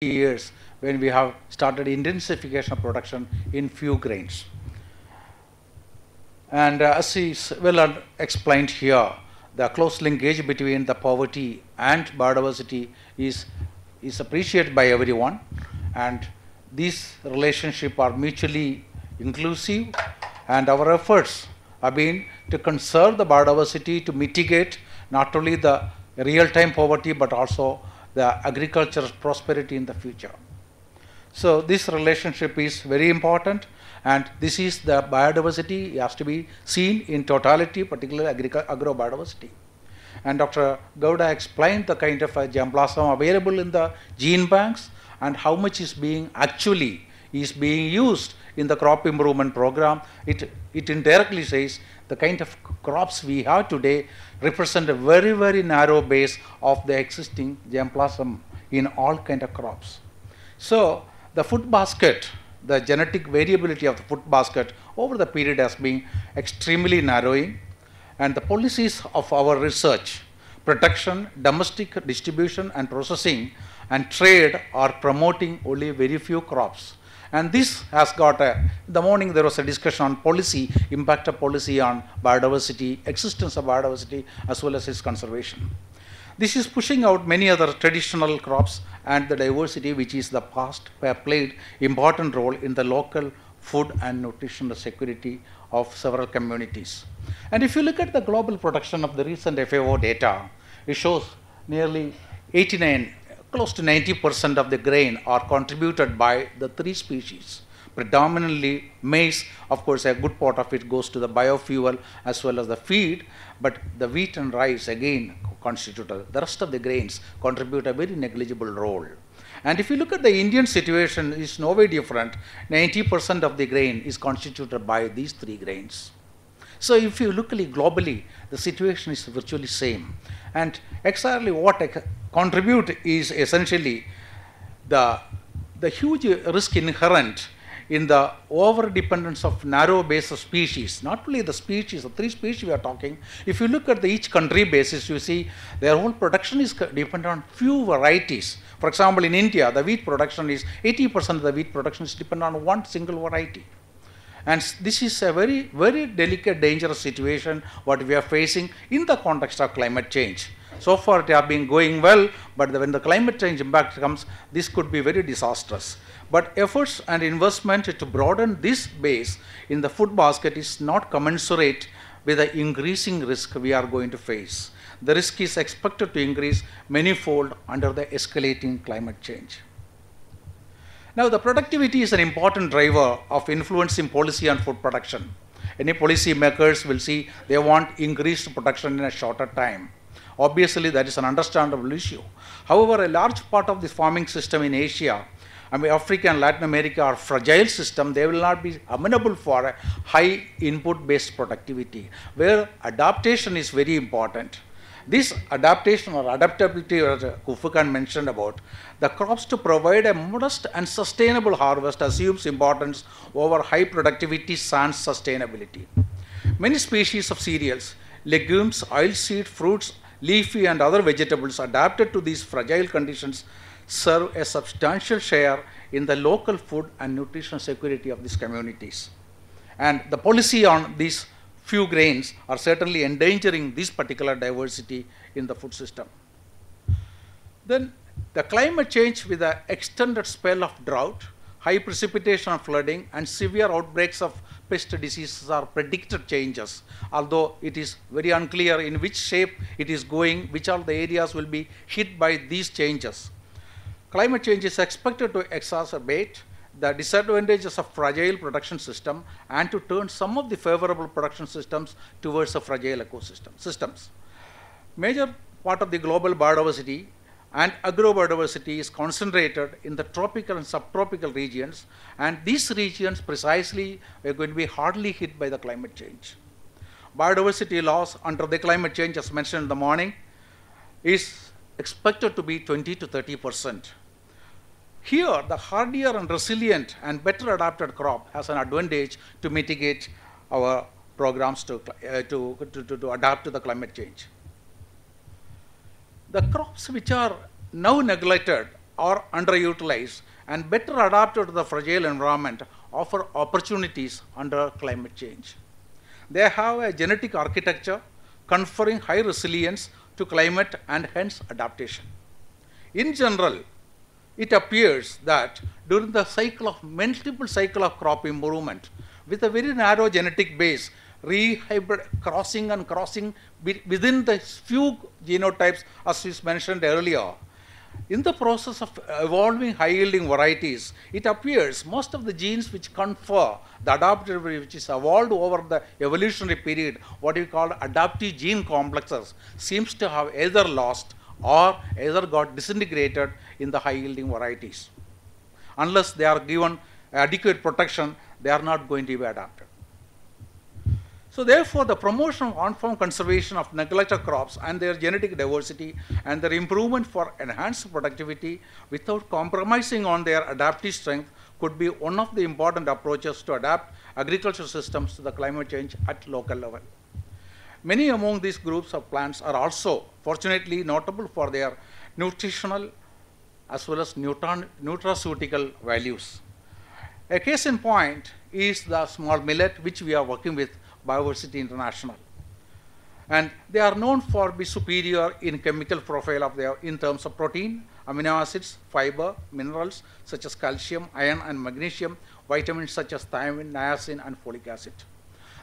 years when we have started intensification of production in few grains. And as is well explained here, the close linkage between the poverty and biodiversity is appreciated by everyone, and these relationships are mutually inclusive, and our efforts have been to conserve the biodiversity to mitigate not only the real-time poverty but also the agricultural prosperity in the future. So this relationship is very important, and this is the biodiversity has to be seen in totality, particularly agrobiodiversity. And Dr. Gowda explained the kind of germplasm available in the gene banks and how much is being used in the crop improvement program. It indirectly says the kind of crops we have today represent a very, very narrow base of the existing germplasm in all kind of crops. So the food basket, the genetic variability of the food basket over the period has been extremely narrowing, and the policies of our research, production, domestic distribution and processing and trade are promoting only very few crops. And this has got in the morning there was a discussion on policy, impact of policy on biodiversity, existence of biodiversity as well as its conservation. This is pushing out many other traditional crops, and the diversity which is the past played important role in the local food and nutritional security of several communities. And if you look at the global production of the recent FAO data, it shows nearly 89, close to 90% of the grain are contributed by the three species. Predominantly maize, of course a good part of it goes to the biofuel as well as the feed, but the wheat and rice again constitute, the rest of the grains contribute a very negligible role. And if you look at the Indian situation, it's no way different. 90% of the grain is constituted by these three grains. So if you look globally, the situation is virtually same. And exactly what contribute is essentially the huge risk inherent in the over-dependence of narrow base of species. Not only the species, the three species we are talking, if you look at each country basis, you see their whole production is dependent on few varieties. For example, in India, the wheat production is, 80% of the wheat production is dependent on one single variety. And this is a very, very delicate, dangerous situation what we are facing in the context of climate change. So far it has been going well, but when the climate change impact comes, this could be very disastrous. But efforts and investment to broaden this base in the food basket is not commensurate with the increasing risk we are going to face. The risk is expected to increase manifold under the escalating climate change. Now, the productivity is an important driver of influencing policy on food production. Any policy makers will see they want increased production in a shorter time. Obviously, that is an understandable issue. However, a large part of the farming system in Asia, Africa and Latin America are fragile systems. They will not be amenable for a high input-based productivity, where adaptation is very important. This adaptation or adaptability, as Kufukan mentioned about, the crops to provide a modest and sustainable harvest assumes importance over high productivity sans sustainability. Many species of cereals, legumes, oilseed, fruits, leafy and other vegetables adapted to these fragile conditions serve a substantial share in the local food and nutritional security of these communities. And the policy on these few grains are certainly endangering this particular diversity in the food system. Then the climate change with the extended spell of drought, high precipitation and flooding, and severe outbreaks of pest diseases are predicted changes, although it is very unclear in which shape it is going, which all the areas will be hit by these changes. Climate change is expected to exacerbate the disadvantages of fragile production system and to turn some of the favorable production systems towards a fragile ecosystem. Major part of the global biodiversity and agrobiodiversity is concentrated in the tropical and subtropical regions, and these regions precisely are going to be hardly hit by the climate change. Biodiversity loss under the climate change, as mentioned in the morning, is expected to be 20 to 30%. Here, the hardier and resilient and better adapted crop has an advantage to mitigate our programs to adapt to the climate change. The crops which are now neglected are underutilized and better adapted to the fragile environment offer opportunities under climate change. They have a genetic architecture conferring high resilience to climate and hence adaptation. In general, it appears that during the multiple cycle of crop improvement, with a very narrow genetic base, crossing within the few genotypes, as was mentioned earlier, in the process of evolving high-yielding varieties, it appears most of the genes which confer the adaptability which is evolved over the evolutionary period, what we call adaptive gene complexes, seems to have either lost or either got disintegrated in the high-yielding varieties. Unless they are given adequate protection, they are not going to be adapted. So therefore, the promotion of on-farm conservation of neglected crops and their genetic diversity and their improvement for enhanced productivity without compromising on their adaptive strength could be one of the important approaches to adapt agricultural systems to the climate change at local level. Many among these groups of plants are also fortunately notable for their nutritional as well as nutraceutical values. A case in point is the small millet which we are working with Biodiversity International. And they are known for being superior in chemical profile of their in terms of protein, amino acids, fiber, minerals such as calcium, iron and magnesium, vitamins such as thiamine, niacin and folic acid.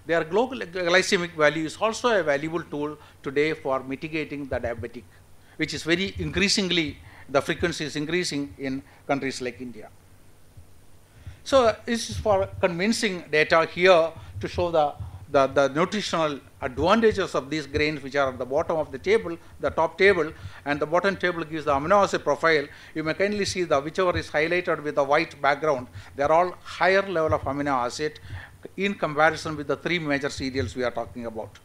Their global glycemic value is also a valuable tool today for mitigating the diabetic, which is very increasingly, the frequency is increasing in countries like India. So this is for convincing data here to show the nutritional advantages of these grains which are at the bottom of the table, the top table, and the bottom table gives the amino acid profile. You may kindly see the whichever is highlighted with the white background, they are all higher level of amino acid in comparison with the three major cereals we are talking about.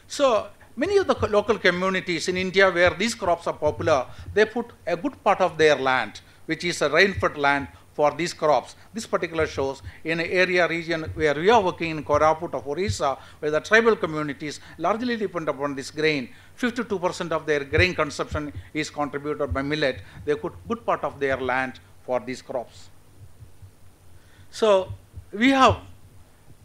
So many of the local communities in India where these crops are popular, they put a good part of their land, which is a rain-fed land, for these crops. This particular shows in an area region where we are working in Koraput of Orissa, where the tribal communities largely depend upon this grain. 52% of their grain consumption is contributed by millet. They put good part of their land for these crops. So we have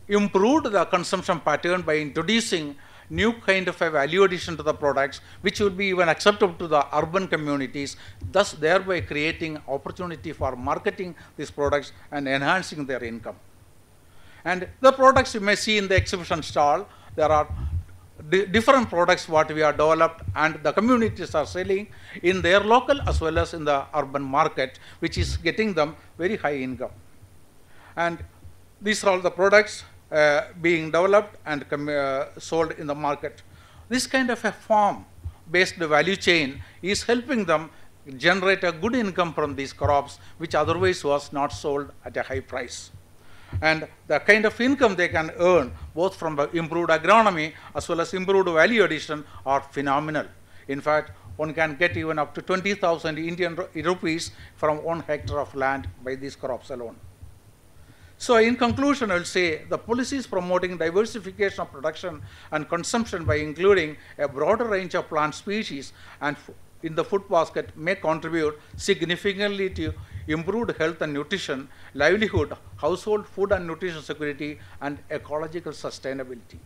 improved the consumption pattern by introducing new kind of a value addition to the products, which will be even acceptable to the urban communities, thus thereby creating opportunity for marketing these products and enhancing their income. And the products you may see in the exhibition stall, there are different products what we have developed and the communities are selling in their local as well as in the urban market, which is getting them very high income. And these are all the products being developed and sold in the market. This kind of a farm-based value chain is helping them generate a good income from these crops, which otherwise was not sold at a high price. And the kind of income they can earn, both from the improved agronomy as well as improved value addition, are phenomenal. In fact, one can get even up to 20,000 Indian rupees from 1 hectare of land by these crops alone. So in conclusion, I will say the policies promoting diversification of production and consumption by including a broader range of plant species and in the food basket may contribute significantly to improved health and nutrition, livelihood, household food and nutrition security, and ecological sustainability.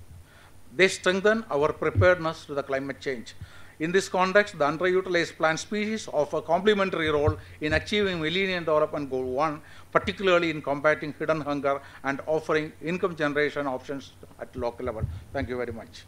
They strengthen our preparedness to the climate change. In this context, the underutilized plant species offer a complementary role in achieving Millennium Development Goal 1, particularly in combating hidden hunger and offering income generation options at local level. Thank you very much.